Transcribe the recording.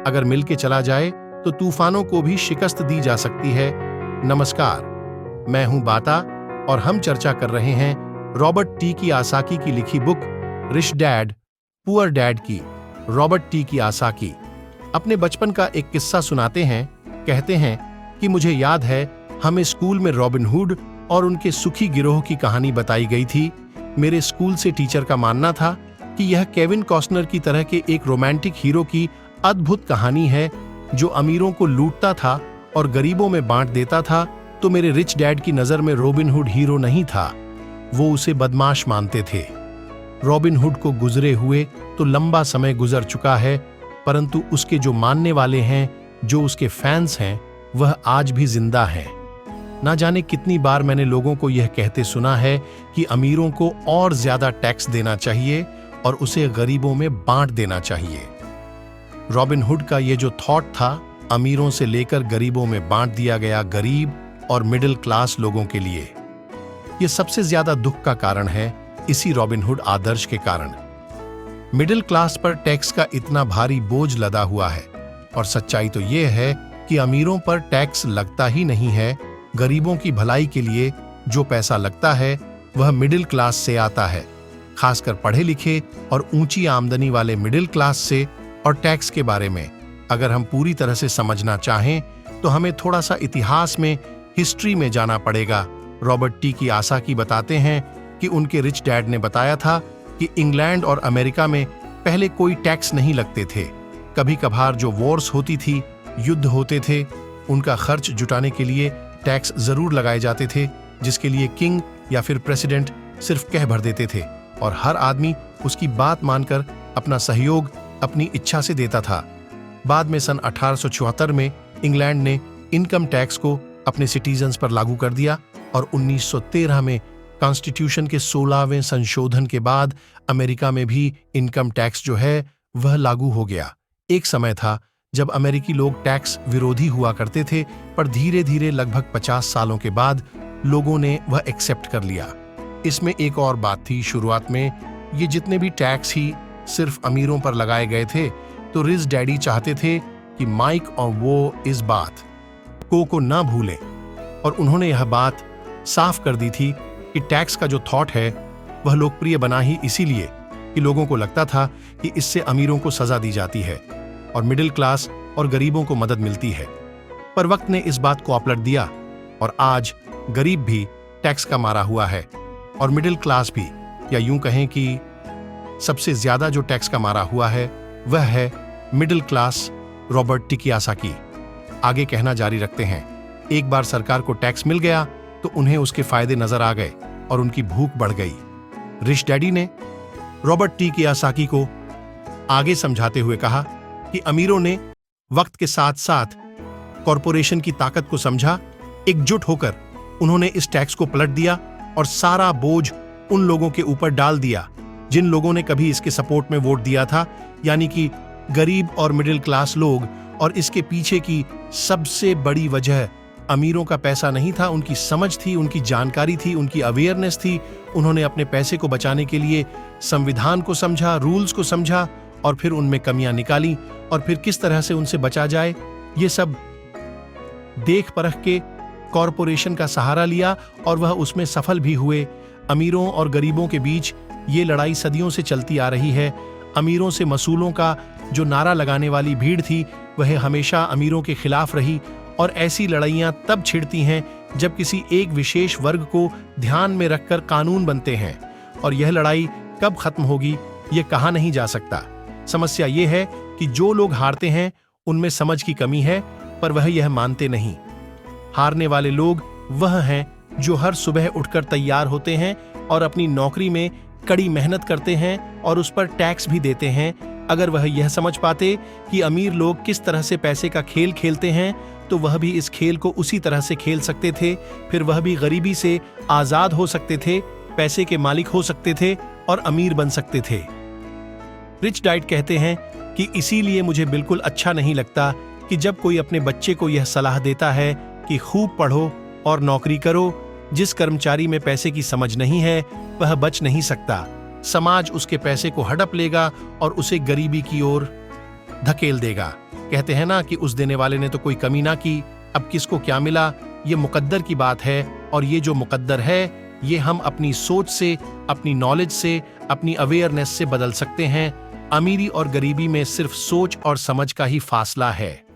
अगर मिल के चला जाए तो तूफानों को भी शिकस्त दी जा सकती है। नमस्कार, मैं हूं बाता और हम चर्चा कर रहे हैं रॉबर्ट टी कियोसाकी की लिखी book rich dad poor dad की। रॉबर्ट टी कियोसाकी अपने बचपन का एक किस्सा सुनाते हैं। कहते हैं कि मुझे याद है, हमें स्कूल में रॉबिन हुड और उनके सुखी गिरोह की कहानी बताई गई थी। मेरे स्कूल से टीचर का मानना था कि यह केविन कॉस्टनर की तरह के एक रोमांटिक हीरो की अद्भुत कहानी है जो अमीरों को लूटता था और गरीबों में बांट देता था। तो मेरे रिच डैड की नजर में रॉबिन हुड हीरो नहीं था, वो उसे बदमाश मानते थे। रॉबिन हुड को गुजरे हुए तो लंबा समय गुजर चुका है, परंतु उसके जो मानने वाले हैं, जो उसके फैंस हैं, वह आज भी जिंदा हैं। ना जाने कितनी बार मैंने लोगों को यह कहते सुना है कि अमीरों को और ज्यादा टैक्स देना चाहिए और उसे गरीबों में बांट देना चाहिए। रॉबिन हुड का ये जो थॉट था, अमीरों से लेकर गरीबों में बांट दिया गया, गरीब और मिडिल क्लास लोगों के लिए। यह सबसे ज्यादा दुख का कारण है, इसी रॉबिन हुड आदर्श के कारण। मिडिल क्लास पर टैक्स का इतना भारी बोझ लदा हुआ है, और सच्चाई तो यह है कि अमीरों पर टैक्स लगता ही नहीं है। गरीबों की भलाई के लिए जो पैसा लगता है वह मिडिल क्लास से आता है, खासकर पढ़े लिखे और ऊंची आमदनी वाले मिडिल क्लास से। और टैक्स के बारे में अगर हम पूरी तरह से समझना चाहें तो हमें थोड़ा सा इतिहास में, हिस्ट्री में जाना पड़ेगा। रॉबर्ट टी कियोसाकी बताते हैं कि उनके रिच डैड ने बताया था कि इंग्लैंड और अमेरिका में पहले कोई टैक्स नहीं लगते थे। कभी कभार जो वॉर्स होती थी, युद्ध होते थे, उनका खर्च जुटाने के लिए टैक्स जरूर लगाए जाते थे, जिसके लिए किंग या फिर प्रेसिडेंट सिर्फ कह भर देते थे और हर आदमी उसकी बात मानकर अपना सहयोग अपनी इच्छा से देता था। बाद में सन 1874 में इंग्लैंड ने इनकम टैक्स को अपने सिटीजन्स पर लागू कर दिया और 1913 में कॉन्स्टिट्यूशन के 16वें संशोधन के बाद अमेरिका में भी इनकम टैक्स जो है वह लागू हो गया। एक समय था जब अमेरिकी लोग टैक्स विरोधी हुआ करते थे, पर धीरे धीरे लगभग 50 सालों के बाद लोगों ने वह एक्सेप्ट कर लिया। इसमें एक और बात थी, शुरुआत में ये जितने भी टैक्स ही सिर्फ अमीरों पर लगाए गए थे, तो रिच डैडी चाहते थे कि माइक और वो इस बात को ना भूलें, और उन्होंने यह बात साफ कर दी थी कि टैक्स का जो थॉट है वह लोकप्रिय बना ही इसीलिए कि लोगों को लगता था कि इससे अमीरों को सजा दी जाती है और मिडिल क्लास और गरीबों को मदद मिलती है। पर वक्त ने इस बात को अपलट दिया और आज गरीब भी टैक्स का मारा हुआ है और मिडिल क्लास भी, या यूं कहें कि सबसे ज्यादा जो टैक्स का मारा हुआ है वह है middle class. Robert T Kiyosaki आगे कहना जारी रखते हैं, एक बार सरकार को टैक्स मिल गया तो उन्हें उसके फायदे नजर आ गए और उनकी भूख बढ़ गई। रिच डैडी ने रॉबर्ट टी कियोसाकी को आगे समझाते हुए कहा कि अमीरों ने वक्त के साथ साथ कॉरपोरेशन की ताकत को समझा। एकजुट होकर उन्होंने इस टैक्स को पलट दिया और सारा बोझ उन लोगों के ऊपर डाल दिया जिन लोगों ने कभी इसके सपोर्ट में वोट दिया था, यानी कि गरीब और मिडिल क्लास लोग। और इसके पीछे की सबसे बड़ी वजह अमीरों का पैसा नहीं था, उनकी समझ थी, उनकी जानकारी थी, उनकी अवेयरनेस थी। उन्होंने अपने पैसे को बचाने के लिए संविधान को समझा, रूल्स को समझा और फिर उनमें कमियां निकाली और फिर किस तरह से उनसे बचा जाए, ये सब देख परख के कॉरपोरेशन का सहारा लिया और वह उसमें सफल भी हुए। अमीरों और गरीबों के बीच ये लड़ाई सदियों से चलती आ रही है। अमीरों से मसूलों का जो नारा लगाने वाली भीड़ थी वह हमेशा अमीरों के खिलाफ रही, और ऐसी लड़ाइयां तब छिड़ती हैं जब किसी एक विशेष वर्ग को ध्यान में रखकर कानून बनते हैं, और यह लड़ाई कब खत्म होगी ये कहा नहीं जा सकता। समस्या ये है कि जो लोग हारते हैं उनमें समझ की कमी है, पर वह यह मानते नहीं। हारने वाले लोग वह हैं जो हर सुबह उठकर तैयार होते हैं और अपनी नौकरी में कड़ी मेहनत करते हैं और उस पर टैक्स भी देते हैं। अगर वह यह समझ पाते कि अमीर लोग किस तरह से पैसे का खेल खेलते हैं, तो वह भी इस खेल को उसी तरह से खेल सकते थे। फिर वह भी गरीबी से आजाद हो सकते थे, पैसे के मालिक हो सकते थे और अमीर बन सकते थे। रिच डैड कहते हैं कि इसीलिए मुझे बिल्कुल अच्छा नहीं लगता कि जब कोई अपने बच्चे को यह सलाह देता है कि खूब पढ़ो और नौकरी करो। जिस कर्मचारी में पैसे की समझ नहीं है वह बच नहीं सकता। समाज उसके पैसे को हड़प लेगा और उसे गरीबी की ओर धकेल देगा। कहते हैं ना कि उस देने वाले ने तो कोई कमी ना की, अब किसको क्या मिला, ये मुकद्दर की बात है। और ये जो मुकद्दर है, ये हम अपनी सोच से, अपनी नॉलेज से, अपनी अवेयरनेस से बदल सकते हैं। अमीरी और गरीबी में सिर्फ सोच और समझ का ही फासला है।